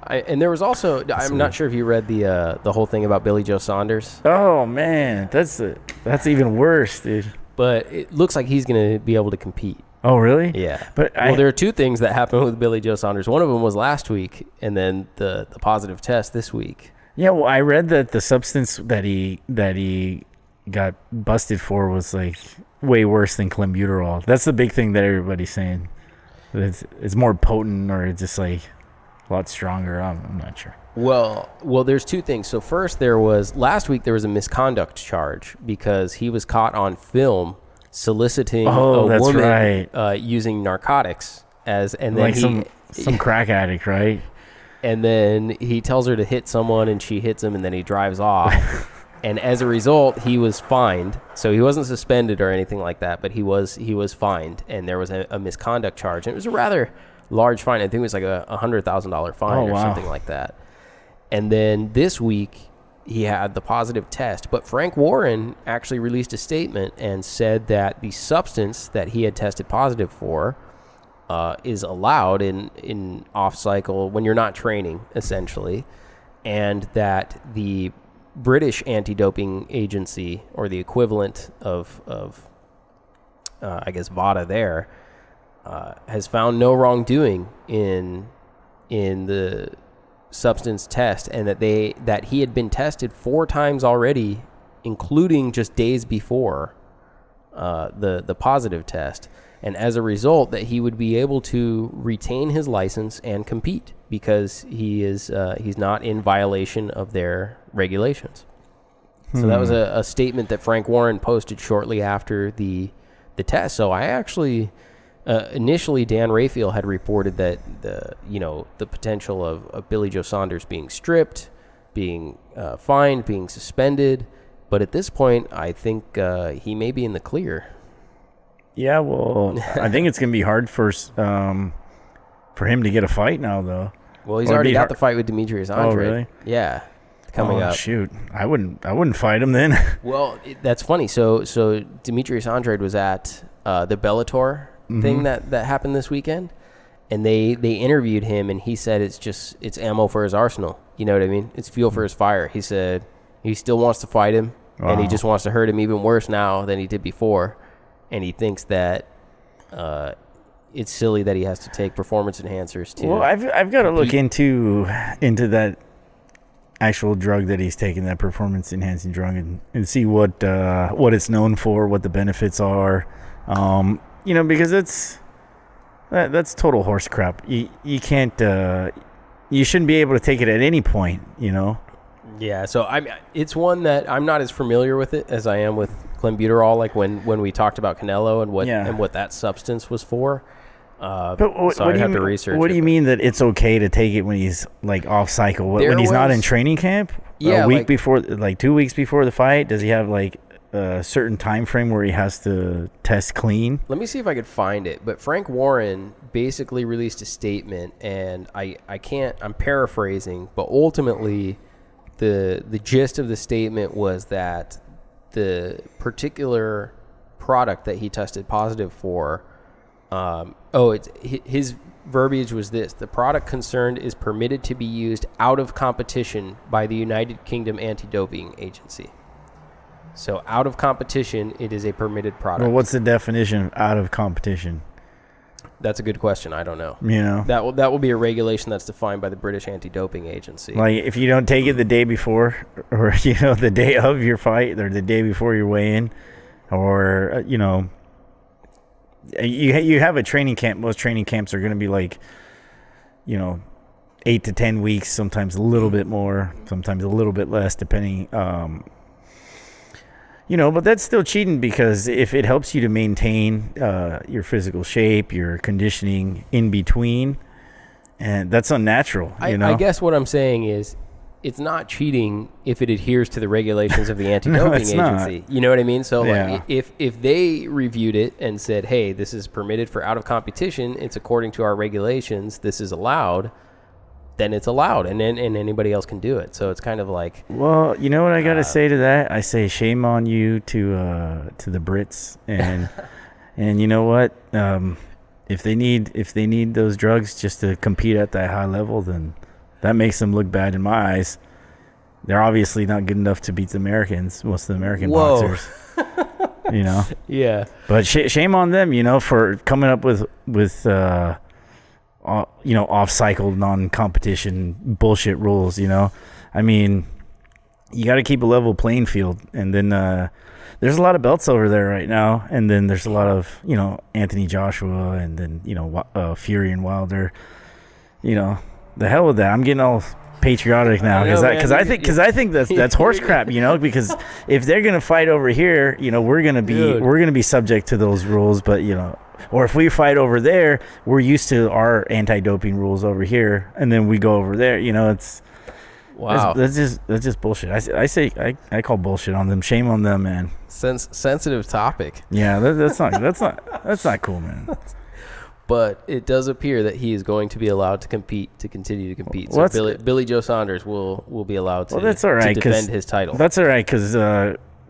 And there was also, I'm not sure if you read the whole thing about Billy Joe Saunders. Oh man, that's even worse, dude. But it looks like he's going to be able to compete. Oh really? Yeah. But there are two things that happened with Billy Joe Saunders. One of them was last week, and then the positive test this week. Yeah, well, I read that the substance that he got busted for was like way worse than clenbuterol. That's the big thing that everybody's saying. It's more potent, or it's just like a lot stronger. I'm not sure. Well, there's two things. So first, last week there was a misconduct charge because he was caught on film soliciting a woman using narcotics and then like some crack addict, right? And then he tells her to hit someone, and she hits him, and then he drives off. And as a result, he was fined. So he wasn't suspended or anything like that, but he was fined, and there was a misconduct charge. And it was a rather large fine. I think it was like a $100,000 fine or something like that. And then this week, he had the positive test. But Frank Warren actually released a statement and said that the substance that he had tested positive for is allowed in off-cycle when you're not training, essentially, and that the British anti-doping agency, or the equivalent of I guess VADA there, has found no wrongdoing in the substance test, and that he had been tested 4 times already, including just days before the positive test. And as a result, that he would be able to retain his license and compete because he's not in violation of their regulations. So that was a statement that Frank Warren posted shortly after the test. So I actually initially Dan Raphael had reported that the potential of Billy Joe Saunders being stripped, being fined, being suspended, but at this point I think he may be in the clear. Yeah, well, I think it's going to be hard for him to get a fight now, though. Well, he's already got the fight with Demetrius Andrade. Oh, really? Yeah, coming up. Shoot, I wouldn't fight him then. Well, that's funny. So Demetrius Andrade was at the Bellator thing that happened this weekend, and they interviewed him, and he said it's ammo for his arsenal. You know what I mean? It's fuel for his fire. He said he still wants to fight him, and he just wants to hurt him even worse now than he did before. And he thinks that it's silly that he has to take performance enhancers too. Well, I've got to look into that actual drug that he's taking, that performance enhancing drug, and see what it's known for, what the benefits are. Because that's total horse crap. You can't you shouldn't be able to take it at any point. Yeah, so it's one that I'm not as familiar with it as I am with clenbuterol, like when we talked about Canelo and what that substance was for. But I'd have to research. What do you mean that it's okay to take it when he's like off cycle? When he's not in training camp? Yeah, a week before, like 2 weeks before the fight, does he have like a certain time frame where he has to test clean? Let me see if I could find it. But Frank Warren basically released a statement, and I'm paraphrasing, but ultimately the gist of the statement was that the particular product that he tested positive for, his verbiage was this: the product concerned is permitted to be used out of competition by the United Kingdom Anti-Doping Agency. So out of competition, it is a permitted product. Well, what's the definition of out of competition? That's a good question. I don't know. That will be a regulation that's defined by the British Anti-Doping Agency. Like if you don't take it the day before, or the day of your fight, or the day before your weigh-in, or you have a training camp. Most training camps are going to be like 8 to 10 weeks, sometimes a little bit more, sometimes a little bit less, depending. But that's still cheating, because if it helps you to maintain your physical shape, your conditioning in between, and that's unnatural. I guess what I'm saying is it's not cheating if it adheres to the regulations of the anti-doping agency. Not. You know what I mean? So yeah. Like if they reviewed it and said, hey, this is permitted for out of competition, it's according to our regulations, this is allowed, then it's allowed, and anybody else can do it. So it's kind of like, well, you know what I got to say to that? I say shame on you to the Brits, and and you know what? If they need those drugs just to compete at that high level, then that makes them look bad in my eyes. They're obviously not good enough to beat the Americans, most of the American boxers. Yeah. But shame on them, for coming up with off-cycle, non-competition bullshit rules. I mean, you got to keep a level playing field, and then there's a lot of belts over there right now, and then there's a lot of Anthony Joshua, and then Fury and Wilder. The hell with that. I'm getting all patriotic now because I think that's horse crap, because if they're gonna fight over here, we're gonna be subject to those rules, but or if we fight over there, we're used to our anti-doping rules over here, and then we go over there. It's wow. That's just bullshit. I call bullshit on them. Shame on them, man. Sensitive topic. Yeah, that's not cool, man. But it does appear that he is going to be allowed to continue to compete. So Billy Joe Saunders will be allowed to, that's all right, to defend his title. That's all right, because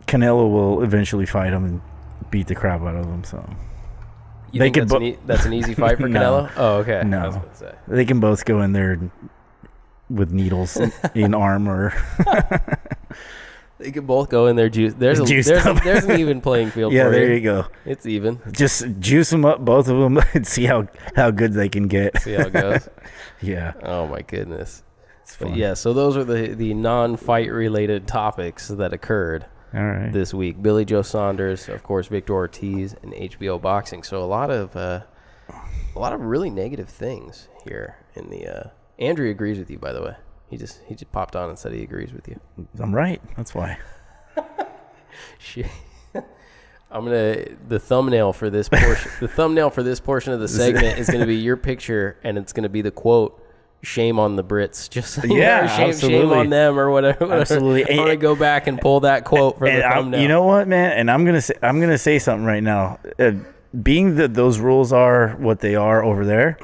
Canelo will eventually fight him and beat the crap out of him. So you think that's an easy fight for Canelo? Oh, okay. No, I was gonna say. They can both go in there with needles in arm or. They can both go in there. There's an even playing field. Yeah, for there you. You go. It's even. Just juice them up, both of them, and see how good they can get. See how it goes. Yeah. Oh my goodness. It's fun. But yeah. So those are the non-fight related topics that occurred. All right. This week, Billy Joe Saunders, of course, Victor Ortiz, and HBO boxing. So a lot of really negative things here in the. Andrew agrees with you, by the way. He just popped on and said he agrees with you. I'm right. That's why. The thumbnail for this portion of the segment is going to be your picture, and it's going to be the quote, "Shame on the Brits." Just shame on them or whatever. Absolutely. I'm going to go back and pull that quote for the thumbnail. You know what, man? And I'm going to say something right now. Being that those rules are what they are over there.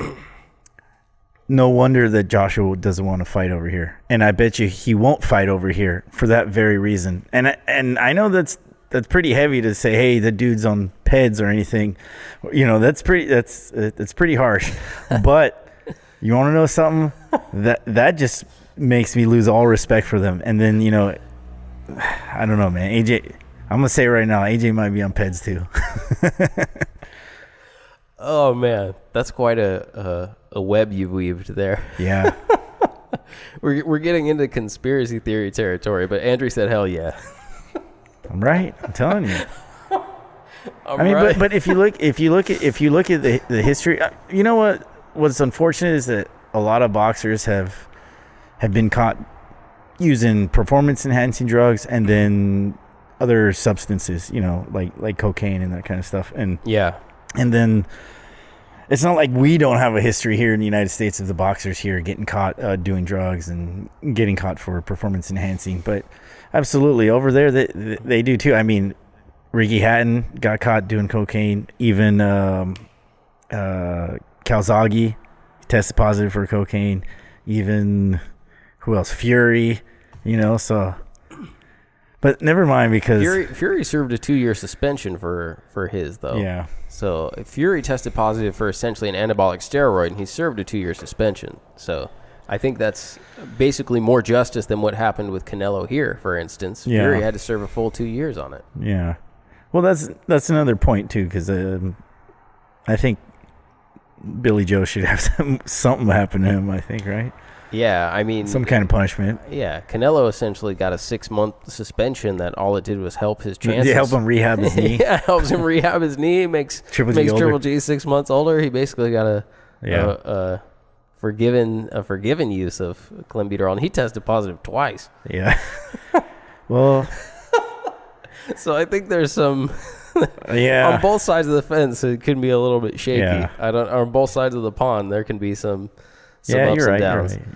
No wonder that Joshua doesn't want to fight over here, and I bet you he won't fight over here for that very reason. And I know that's pretty heavy to say. Hey, the dude's on PEDs or anything, that's pretty harsh. But you want to know something? That just makes me lose all respect for them. And then I don't know, man. AJ, I'm gonna say right now, AJ might be on PEDs too. Oh man, that's quite a web you've weaved there. Yeah. We're getting into conspiracy theory territory, but Andrew said, "Hell yeah." I'm right. I'm telling you. Right. but if you look at the history, you know what's unfortunate is that a lot of boxers have been caught using performance enhancing drugs and then other substances, like cocaine and that kind of stuff. And yeah. And then it's not like we don't have a history here in the United States of the boxers here getting caught doing drugs and getting caught for performance enhancing. But absolutely, over there they do too. I mean, Ricky Hatton got caught doing cocaine. Even Calzaghe tested positive for cocaine. Even who else? Fury, so. But never mind, because Fury served a 2-year suspension for his, though. Yeah. So Fury tested positive for essentially an anabolic steroid, and he served a 2-year suspension. So I think that's basically more justice than what happened with Canelo here, for instance. Yeah. Fury had to serve a full 2 years on it. Yeah. Well, that's another point too, because I think Billy Joe should have something happen to him. I think, right? Yeah, I mean, some kind of punishment. Yeah, Canelo essentially got a 6-month suspension that all it did was help his chances. They help him rehab his knee. Yeah, helps him rehab his knee. Makes Triple G 6 months older. He basically got a forgiven use of clenbuterol, and he tested positive twice. Yeah. Well, so I think there's some. Yeah. On both sides of the fence, it can be a little bit shaky. Yeah. On both sides of the pond, there can be some. Yeah, ups you're and right. downs. You're right.